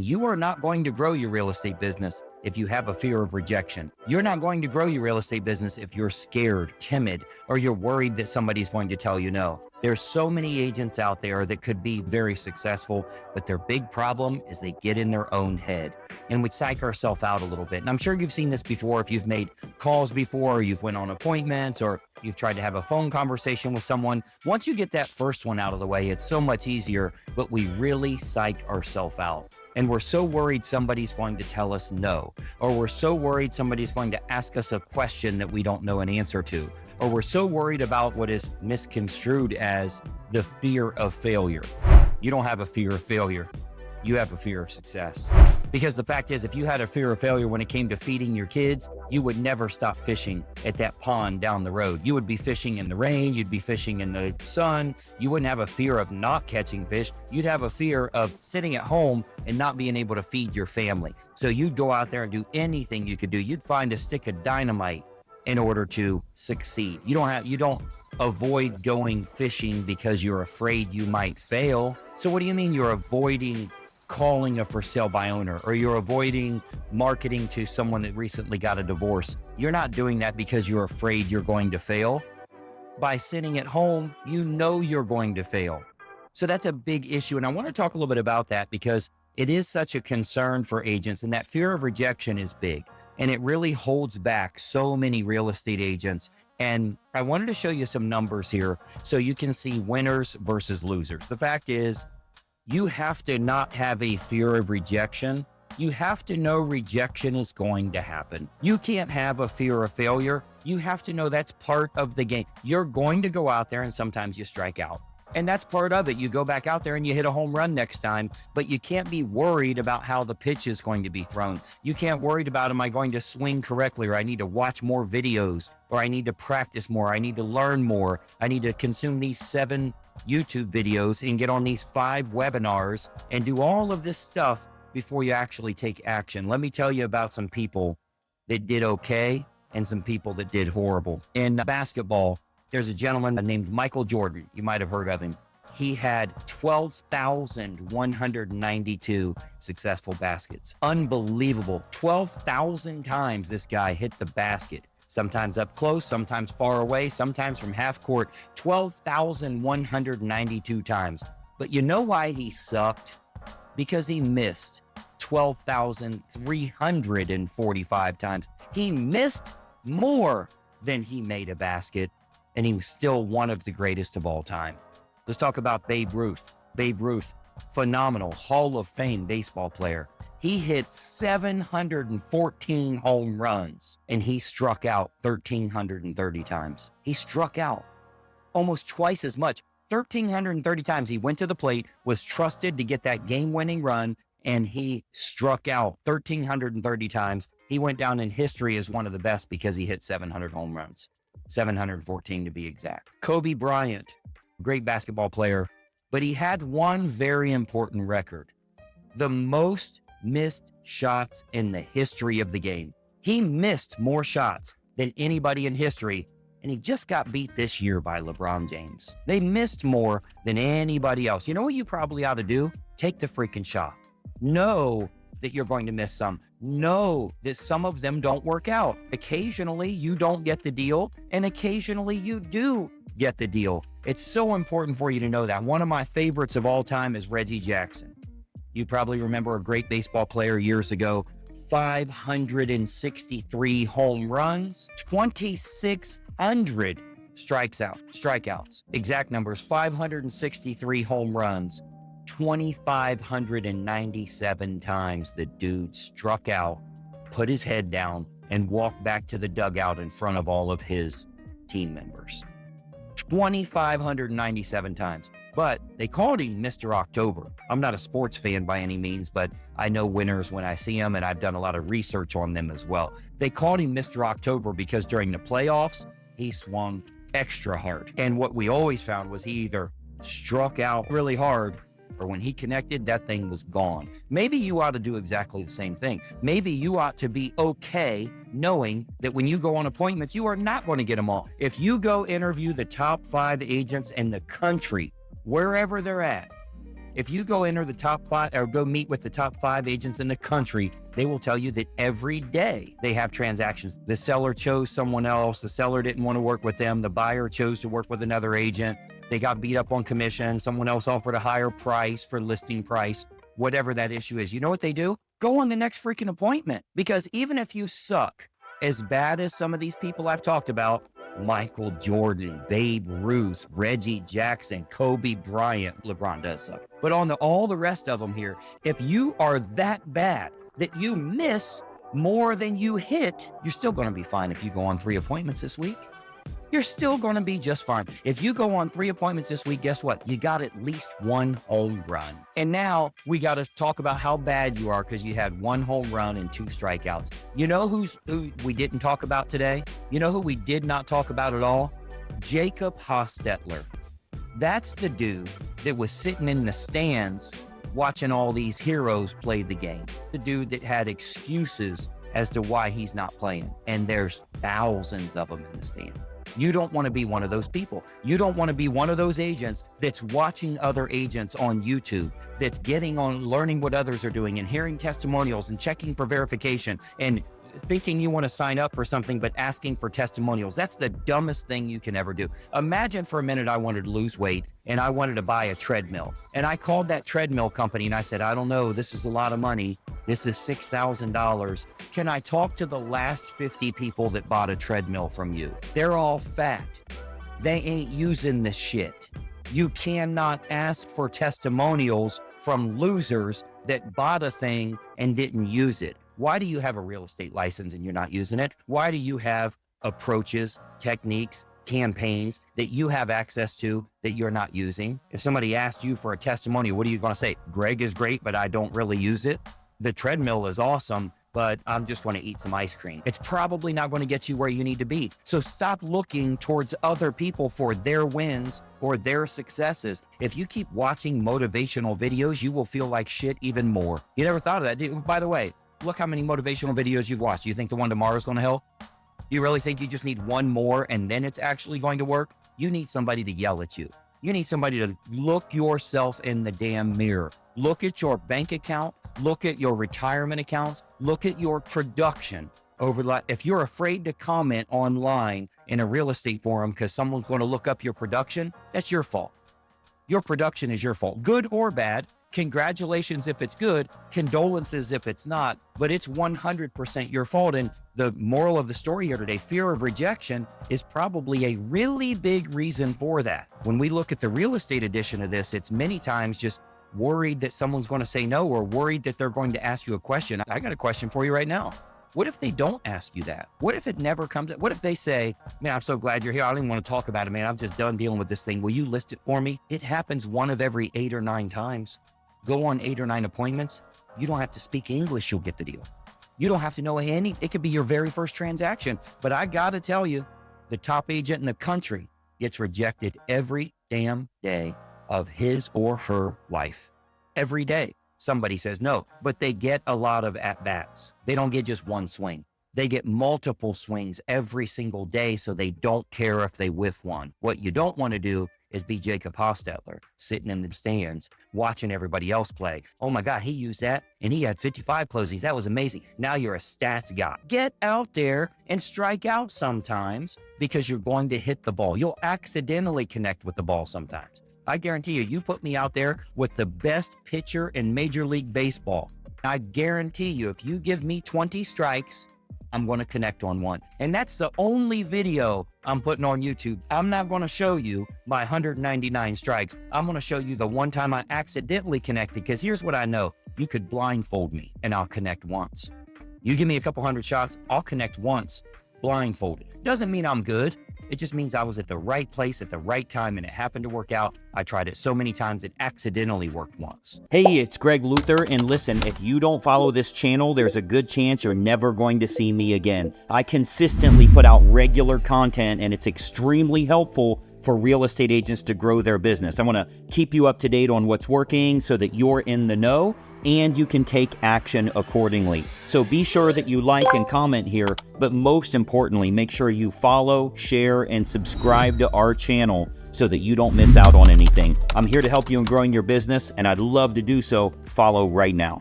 You are not going to grow your real estate business if you have a fear of rejection. You're not going to grow your real estate business if you're scared, timid, or you're worried that somebody's going to tell you no. There's so many agents out there that could be very successful, but their big problem is they get in their own head and we psych ourselves out a little bit. And I'm sure you've seen this before if you've made calls before, or you've went on appointments, or you've tried to have a phone conversation with someone. Once you get that first one out of the way, it's so much easier, but we really psych ourselves out. And we're so worried somebody's going to tell us no, or we're so worried somebody's going to ask us a question that we don't know an answer to, or we're so worried about what is misconstrued as the fear of failure. You don't have a fear of failure. You have a fear of success. Because the fact is, if you had a fear of failure when it came to feeding your kids, you would never stop fishing at that pond down the road. You would be fishing in the rain, you'd be fishing in the sun. You wouldn't have a fear of not catching fish. You'd have a fear of sitting at home and not being able to feed your family. So you'd go out there and do anything you could do. You'd find a stick of dynamite in order to succeed. You don't avoid going fishing because you're afraid you might fail. So what do you mean you're avoiding calling a for sale by owner, or you're avoiding marketing to someone that recently got a divorce? You're not doing that because you're afraid you're going to fail. By sitting at home, you know you're going to fail. So that's a big issue. And I want to talk a little bit about that because it is such a concern for agents, and that fear of rejection is big. And it really holds back so many real estate agents. And I wanted to show you some numbers here so you can see winners versus losers. The fact is, you have to not have a fear of rejection. You have to know rejection is going to happen. You can't have a fear of failure. You have to know that's part of the game. You're going to go out there and sometimes you strike out. And that's part of it. You go back out there and you hit a home run next time, but you can't be worried about how the pitch is going to be thrown. You can't worry about, am I going to swing correctly, or I need to watch more videos, or I need to practice more, I need to learn more, I need to consume these 7 YouTube videos and get on these 5 webinars and do all of this stuff before you actually take action. Let me tell you about some people that did okay and some people that did horrible. In basketball, there's a gentleman named Michael Jordan. You might have heard of him. He had 12,192 successful baskets. Unbelievable. 12,000 times this guy hit the basket. Sometimes up close, sometimes far away, sometimes from half court. 12,192 times. But you know why he sucked? Because he missed 12,345 times. He missed more than he made a basket, and he was still one of the greatest of all time. Let's talk about Babe Ruth. Babe Ruth, phenomenal Hall of Fame baseball player. He hit 714 home runs, and he struck out 1,330 times. He struck out almost twice as much. 1,330 times he went to the plate, was trusted to get that game-winning run, and he struck out 1,330 times. He went down in history as one of the best because he hit 700 home runs. 714 to be exact. Kobe Bryant, great basketball player, but he had one very important record: the most missed shots in the history of the game. He missed more shots than anybody in history, and he just got beat this year by LeBron James. They missed more than anybody else. You know what you probably ought to do? Take the freaking shot. Know that you're going to miss some. Know that some of them don't work out. Occasionally you don't get the deal, and occasionally you do get the deal. It's so important for you to know that. One of my favorites of all time is Reggie Jackson. You probably remember a great baseball player years ago, 563 home runs, 2,600 strikeouts. Exact numbers, 563 home runs. 2,597 times the dude struck out, put his head down, and walked back to the dugout in front of all of his team members. 2,597 times. But they called him Mr. October. I'm not a sports fan by any means, but I know winners when I see them, and I've done a lot of research on them as well. They called him Mr. October because during the playoffs, he swung extra hard. And what we always found was he either struck out really hard, or when he connected, that thing was gone. Maybe you ought to do exactly the same thing. Maybe you ought to be okay knowing that when you go on appointments, you are not going to get them all. If you go interview the top 5 agents in the country, wherever they're at, If you go enter the top 5 or go meet with the top 5 agents in the country, they will tell you that every day they have transactions. The seller chose someone else. The seller didn't want to work with them. The buyer chose to work with another agent. They got beat up on commission. Someone else offered a higher price for listing price, whatever that issue is. You know what they do? Go on the next freaking appointment, because even if you suck as bad as some of these people I've talked about, Michael Jordan, Babe Ruth, Reggie Jackson, Kobe Bryant, LeBron does suck. But on all the rest of them here, if you are that bad that you miss more than you hit, you're still going to be fine. If you go on 3 appointments this week, you're still going to be just fine. If you go on 3 appointments this week, guess what? You got at least 1 home run. And now we got to talk about how bad you are because you had 1 home run and 2 strikeouts. You know who we didn't talk about today? You know who we did not talk about at all? Jacob Hostetler. That's the dude that was sitting in the stands watching all these heroes play the game. The dude that had excuses as to why he's not playing. And there's thousands of them in the stand. You don't want to be one of those people. You don't want to be one of those agents that's watching other agents on YouTube, that's getting on, learning what others are doing and hearing testimonials and checking for verification and thinking you want to sign up for something, but asking for testimonials. That's the dumbest thing you can ever do. Imagine for a minute I wanted to lose weight and I wanted to buy a treadmill. And I called that treadmill company and I said, I don't know, this is a lot of money. This is $6,000. Can I talk to the last 50 people that bought a treadmill from you? They're all fat. They ain't using this shit. You cannot ask for testimonials from losers that bought a thing and didn't use it. Why do you have a real estate license and you're not using it? Why do you have approaches, techniques, campaigns that you have access to that you're not using? If somebody asked you for a testimonial, what are you going to say? Greg is great, but I don't really use it. The treadmill is awesome, but I'm just going to eat some ice cream. It's probably not going to get you where you need to be. So stop looking towards other people for their wins or their successes. If you keep watching motivational videos, you will feel like shit even more. You never thought of that? By the way, look how many motivational videos you've watched. You think the one tomorrow is going to help? You really think you just need one more and then it's actually going to work? You need somebody to yell at you. You need somebody to look yourself in the damn mirror. Look at your bank account. Look at your retirement accounts. Look at your production. If you're afraid to comment online in a real estate forum because someone's going to look up your production, that's your fault. Your production is your fault, good or bad. Congratulations if it's good, condolences if it's not, but it's 100% your fault. And the moral of the story here today, fear of rejection is probably a really big reason for that. When we look at the real estate edition of this, it's many times just worried that someone's going to say no or worried that they're going to ask you a question. I got a question for you right now. What if they don't ask you that? What if it never comes? What if they say, man, I'm so glad you're here. I don't even want to talk about it, man. I'm just done dealing with this thing. Will you list it for me? It happens 1 of every 8 or 9 times. Go on 8 or 9 appointments. You don't have to speak English. You'll get the deal. You don't have to know any. It could be your very first transaction. But I got to tell you, the top agent in the country gets rejected every damn day of his or her life. Every day. Somebody says no, but they get a lot of at-bats. They don't get just one swing. They get multiple swings every single day, so they don't care if they whiff one. What you don't want to do is be Jacob Hostetler, sitting in the stands, watching everybody else play. Oh my God, he used that, and he had 55 closings. That was amazing. Now you're a stats guy. Get out there and strike out sometimes because you're going to hit the ball. You'll accidentally connect with the ball sometimes. I guarantee you, you put me out there with the best pitcher in Major League Baseball. I guarantee you, if you give me 20 strikes, I'm going to connect on one. And that's the only video I'm putting on YouTube. I'm not going to show you my 199 strikes. I'm going to show you the one time I accidentally connected, because here's what I know. You could blindfold me and I'll connect once. You give me a couple 100 shots, I'll connect once, blindfolded. Doesn't mean I'm good. It just means I was at the right place at the right time and it happened to work out. I tried it so many times it accidentally worked once. Hey, it's Greg Luther, and listen, if you don't follow this channel, there's a good chance you're never going to see me again. I consistently put out regular content and it's extremely helpful for real estate agents to grow their business. I want to keep you up to date on what's working so that you're in the know and you can take action accordingly. So be sure that you like and comment here, but most importantly, make sure you follow, share, and subscribe to our channel so that you don't miss out on anything. I'm here to help you in growing your business, and I'd love to do so. Follow right now.